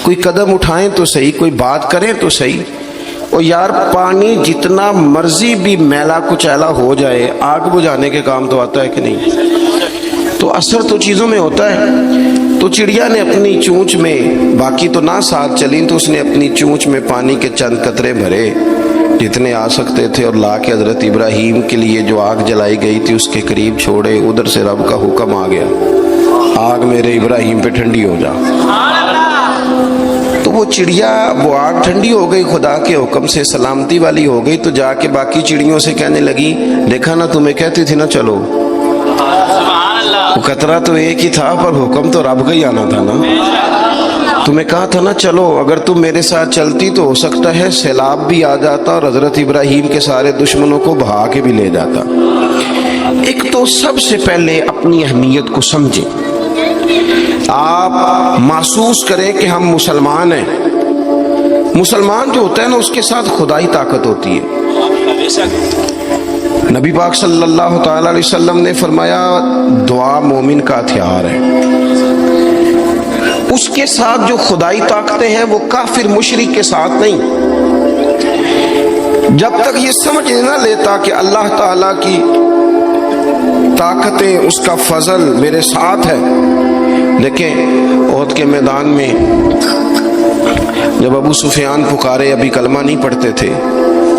کوئی قدم اٹھائیں تو صحیح، کوئی بات کریں تو صحیح۔ اور یار پانی جتنا مرضی بھی میلا کچیلا ہو جائے، آگ بجھانے کے کام تو آتا ہے کہ نہیں؟ تو اثر تو چیزوں میں ہوتا ہے۔ تو چڑیا نے اپنی چونچ میں، باقی تو نہ ساتھ چلیں، تو اس نے اپنی چونچ میں پانی کے چند قطرے بھرے جتنے آ سکتے تھے، اور لا کے حضرت ابراہیم کے لیے جو آگ جلائی گئی تھی اس کے قریب چھوڑے۔ ادھر سے رب کا حکم آ گیا، آگ میرے ابراہیم پہ ٹھنڈی ہو جا۔ تو وہ چڑیا، وہ آگ ٹھنڈی ہو گئی، خدا کے حکم سے سلامتی والی ہو گئی۔ تو جا کے باقی چڑیوں سے کہنے لگی، دیکھا نا تمہیں کہتی تھی نا چلو، وہ قطرہ تو ایک ہی تھا پر حکم تو رب کا ہی آنا تھا نا، تمہیں کہا تھا نا چلو، اگر تم میرے ساتھ چلتی تو ہو سکتا ہے سیلاب بھی آ جاتا اور حضرت ابراہیم کے سارے دشمنوں کو بہا کے بھی لے جاتا۔ ایک تو سب سے پہلے اپنی اہمیت کو سمجھیں، آپ محسوس کریں کہ ہم مسلمان ہیں۔ مسلمان جو ہوتا ہے نا، اس کے ساتھ خدائی طاقت ہوتی ہے۔ نبی پاک صلی اللہ تعالی علیہ وسلم نے فرمایا، دعا مومن کا ہتھیار ہے۔ اس کے ساتھ جو خدائی طاقتیں ہیں وہ کافر مشرک کے ساتھ نہیں۔ جب تک یہ سمجھ نہ لیتا کہ اللہ تعالیٰ کی طاقتیں، اس کا فضل میرے ساتھ ہے۔ دیکھیں احد کے میدان میں جب ابو سفیان پکارے، ابھی کلمہ نہیں پڑھتے تھے،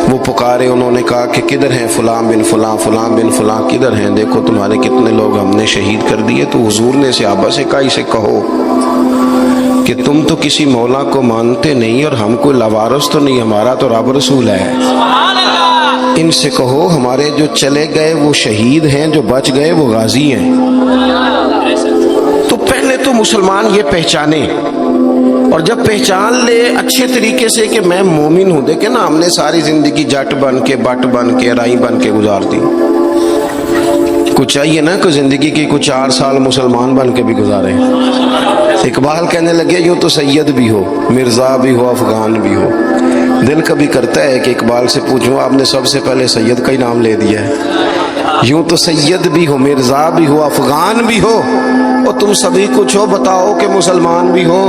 وہ پکارے، انہوں نے کہا کہ کدھر ہیں فلاں بن فلاں، فلاں بن فلاں کدھر ہیں، دیکھو تمہارے کتنے لوگ ہم نے شہید کر دیے۔ تو حضور نے صحابہ سے کہا، اسے کہو کہ تم تو کسی مولا کو مانتے نہیں اور ہم کوئی لاوارث تو نہیں، ہمارا تو رب رسول ہے۔ ان سے کہو ہمارے جو چلے گئے وہ شہید ہیں، جو بچ گئے وہ غازی ہیں۔ تو پہلے تو مسلمان یہ پہچانے، اور جب پہچان لے اچھے طریقے سے کہ میں مومن ہوں۔ دیکھیں نا، ہم نے ساری زندگی جٹ بن کے، بٹ بن کے، رائی بن کے گزار دی۔ کچھ چاہیے نا کہ زندگی کی کچھ 4 سال مسلمان بن کے بھی گزارے۔ اقبال کہنے لگے، یوں تو سید بھی ہو، مرزا بھی ہو، افغان بھی ہو۔ دل کبھی کرتا ہے کہ اقبال سے پوچھوں، آپ نے سب سے پہلے سید کا ہی نام لے دیا ہے۔ یوں تو سید بھی ہو، مرزا بھی ہو، افغان بھی ہو، اور تم سبھی کچھ ہو، بتاؤ کہ مسلمان بھی ہو۔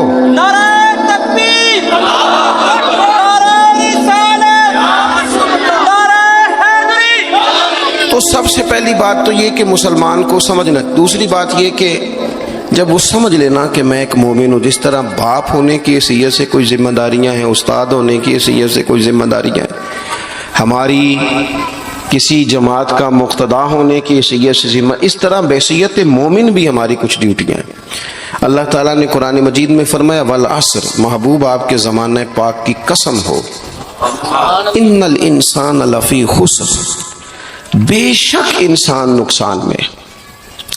تو سب سے پہلی بات تو یہ کہ مسلمان کو سمجھنا۔ دوسری بات یہ کہ جب وہ سمجھ لینا کہ میں ایک مومن ہوں، جس طرح باپ ہونے کی حیثیت سے کوئی ذمہ داریاں ہیں، استاد ہونے کی حیثیت سے کوئی ذمہ داریاں ہیں، ہماری کسی جماعت کا مقتدا ہونے کی حیثیت سے ذمہ، اس طرح بحیثیت مومن بھی ہماری کچھ ڈیوٹیاں ہیں۔ اللہ تعالیٰ نے قرآن مجید میں فرمایا، والعصر، محبوب آپ کے زمانہ پاک کی قسم ہو، ان الانسان لفی خسر، بے شک انسان نقصان میں،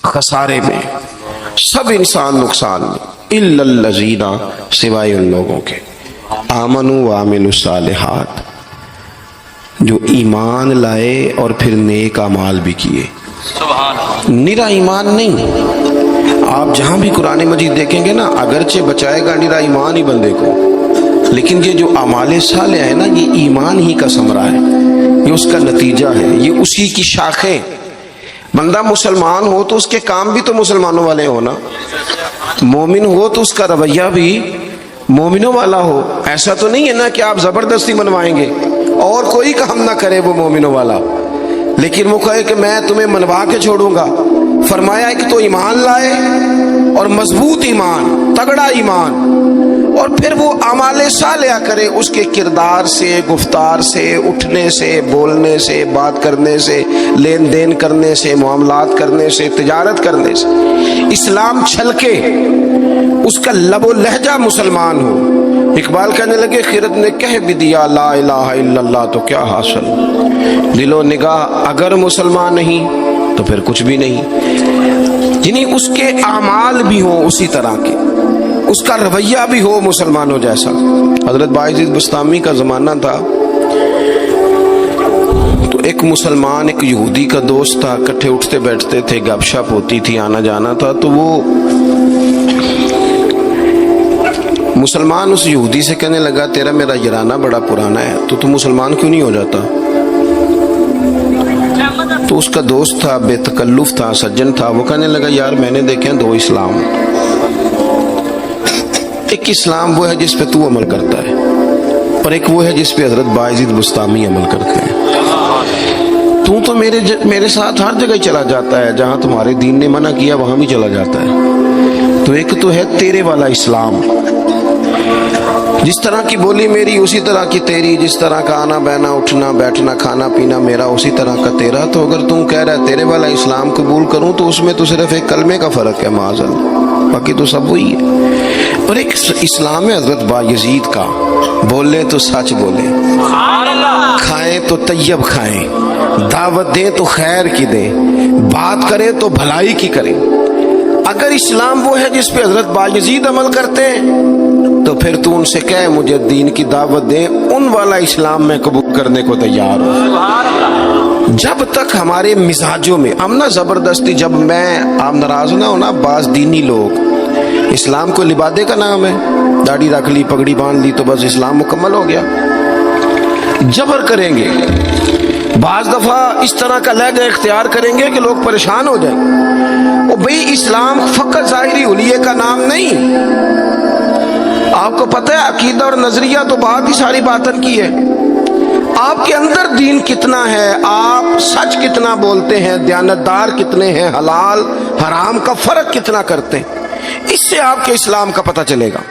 خسارے میں، سب انسان نقصان میں، الا الذین، سوائے ان لوگوں کے، آمنوا وعملوا الصالحات، جو ایمان لائے اور پھر نیک اعمال بھی کیے۔ نرا ایمان نہیں، آپ جہاں بھی قرآن مجید دیکھیں گے نا، اگرچہ بچائے گا نرا ایمان ہی بندے کو، لیکن یہ جو اعمال صالح ہے نا، یہ ایمان ہی کا ثمرہ ہے، یہ اس کا نتیجہ ہے، یہ اسی کی شاخیں۔ بندہ مسلمان ہو تو اس کے کام بھی تو مسلمانوں والے ہو نا، مومن ہو تو اس کا رویہ بھی مومنوں والا ہو۔ ایسا تو نہیں ہے نا کہ آپ زبردستی منوائیں گے اور کوئی کام نہ کرے وہ مومنوں والا، لیکن وہ کہے کہ میں تمہیں منوا کے چھوڑوں گا۔ فرمایا کہ تو ایمان لائے، اور مضبوط ایمان، تگڑا ایمان، اور پھر وہ اعمال صالحہ کرے، اس کے کردار سے، گفتار سے، اٹھنے سے، بولنے سے، بات کرنے سے، لین دین کرنے سے، معاملات کرنے سے، تجارت کرنے سے اسلام چھلکے، اس کا لب و لہجہ مسلمان ہو۔ اقبال کہنے لگے، خرد نے کہہ بھی دیا لا الہ الا اللہ تو کیا حاصل، دل و نگاہ اگر مسلمان نہیں تو پھر کچھ بھی نہیں۔ یعنی اس کے اعمال بھی ہوں اسی طرح کے، اس کا رویہ بھی ہو مسلمانوں جیسا۔ حضرت باعزید بستامی کا زمانہ تھا، تو ایک مسلمان ایک یہودی کا دوست تھا، اکٹھے اٹھتے بیٹھتے تھے، گپ شپ ہوتی تھی، آنا جانا تھا۔ تو وہ مسلمان اس یہودی سے کہنے لگا، تیرا میرا یارانہ بڑا پرانا ہے، تو مسلمان کیوں نہیں ہو جاتا؟ تو اس کا دوست تھا، بے تکلف تھا، سجن تھا، وہ کہنے لگا، یار میں نے دیکھے 2 اسلام، ایک اسلام وہ ہے جس پہ تو عمل کرتا ہے، اور ایک وہ ہے جس پہ حضرت باعزید بستامی عمل کرتے ہیں۔ تو میرے ساتھ ہر جگہ چلا جاتا ہے، جہاں تمہارے دین نے منع کیا وہاں بھی چلا جاتا ہے۔ تو ایک تو ہے تیرے والا اسلام، جس طرح کی بولی میری اسی طرح کی تیری، جس طرح کا آنا بہنا اٹھنا بیٹھنا کھانا پینا میرا اسی طرح کا تیرا۔ تو اگر تم کہہ رہا ہے تیرے والا اسلام قبول کروں تو اس میں تو صرف ایک کلمے کا فرق ہے معاذ اللہ، باقی تو سب وہی ہے۔ اور ایک اسلام ہے حضرت بایزید کا، بولے تو سچ بولے، کھائیں تو طیب کھائیں، دعوت دیں تو خیر کی دیں، بات کریں تو بھلائی کی کریں۔ اگر اسلام وہ ہے جس پہ حضرت بایزید عمل کرتے ہیں تو پھر تو ان سے کہے مجھے دین کی دعوت دیں، ان والا اسلام میں قبول کرنے کو تیار ہوں۔ جب تک ہمارے مزاجوں میں ہم نہ زبردستی، جب آپ ناراض نہ ہونا، بعض دینی لوگ اسلام کو لبادے کا نام ہے، داڑھی رکھ لی پگڑی باندھ لی تو بس اسلام مکمل ہو گیا، جبر کریں گے، بعض دفعہ اس طرح کا لہجہ اختیار کریں گے کہ لوگ پریشان ہو جائیں۔ او بھئی اسلام فقط ظاہری حلیے کا نام نہیں، آپ کو پتہ ہے عقیدہ اور نظریہ تو بات ہی ساری باطن کی ہے، آپ کے اندر دین کتنا ہے، آپ سچ کتنا بولتے ہیں، دیانتدار کتنے ہیں، حلال حرام کا فرق کتنا کرتے ہیں، اس سے آپ کے اسلام کا پتہ چلے گا۔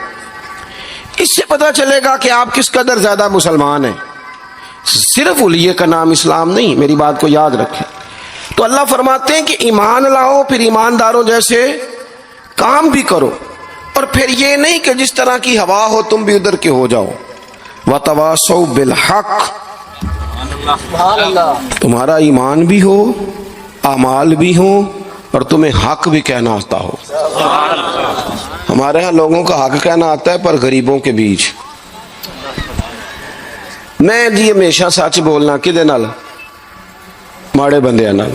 اس سے پتہ چلے گا کہ آپ کس قدر زیادہ مسلمان ہیں۔ صرف حلیے کا نام اسلام نہیں، میری بات کو یاد رکھیں۔ تو اللہ فرماتے ہیں کہ ایمان لاؤ، پھر ایمانداروں جیسے کام بھی کرو، اور پھر یہ نہیں کہ جس طرح کی ہوا ہو تم بھی ادھر کے ہو جاؤ۔ وَتَوَاصَوْا بِالْحَقِّ، تمہارا ایمان بھی ہو، اعمال بھی ہوں، اور تمہیں حق بھی کہنا آتا ہو۔ ہمارے ہاں لوگوں کا حق کہنا آتا ہے پر غریبوں کے بیچ۔ میں جی ہمیشہ سچ بولنا کدے نال؟ ماڑے بندے نال۔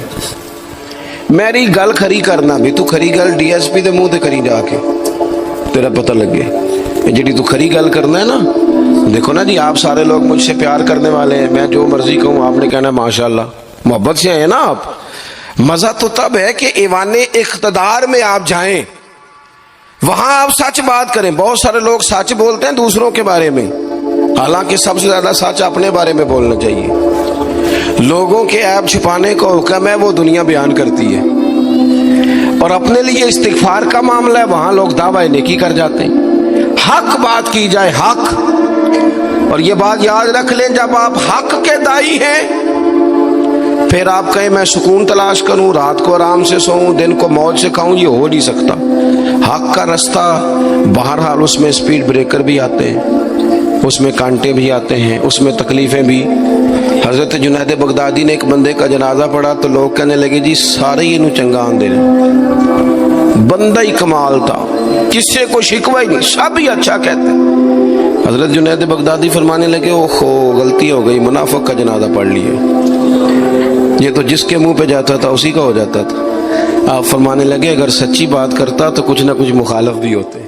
میری گل کھری کرنا بھی، تو کھری گل ڈی ایس پی دے منہ تے کری جا کے، تیرا پتہ لگے جڑی تو کھری گل کرنا ہے نا۔ دیکھو نا جی، آپ سارے لوگ مجھ سے پیار کرنے والے ہیں، میں جو مرضی کہوں آپ نے کہنا ماشاءاللہ، محبت سے ہیں نا آپ۔ مزہ تو تب ہے کہ ایوان اقتدار میں آپ جائیں، وہاں آپ سچ بات کریں۔ بہت سارے لوگ سچ بولتے ہیں دوسروں کے بارے میں، حالانکہ سب سے زیادہ سچ اپنے بارے میں بولنا چاہیے۔ لوگوں کے عیب چھپانے کو حکم ہے، وہ دنیا بیان کرتی ہے، اور اپنے لیے استغفار کا معاملہ ہے، وہاں لوگ دعوی نیکی کر جاتے ہیں۔ حق بات کی جائے، حق۔ اور یہ بات یاد رکھ لیں، جب آپ حق کے دائی ہیں پھر آپ کہیں میں سکون تلاش کروں، رات کو آرام سے سوؤں، دن کو موج سے کھاؤں، یہ ہو نہیں سکتا۔ حق کا رستہ بہرحال اس میں سپیڈ بریکر بھی آتے ہیں، اس میں کانٹے بھی آتے ہیں، اس میں تکلیفیں بھی۔ حضرت جنید بغدادی نے ایک بندے کا جنازہ پڑھا تو لوگ کہنے لگے جی سارے ہی انہوں چنگا آن دے رہے، بندہ ہی کمال تھا، کس سے کوئی شکوہ ہی نہیں، سب ہی اچھا کہتے ہیں۔ حضرت جنید بغدادی فرمانے لگے اوہو غلطی ہو گئی، منافق کا جنازہ پڑھ لیے، یہ تو جس کے منہ پہ جاتا تھا اسی کا ہو جاتا تھا۔ آپ فرمانے لگے اگر سچی بات کرتا تو کچھ نہ کچھ مخالف بھی ہوتے۔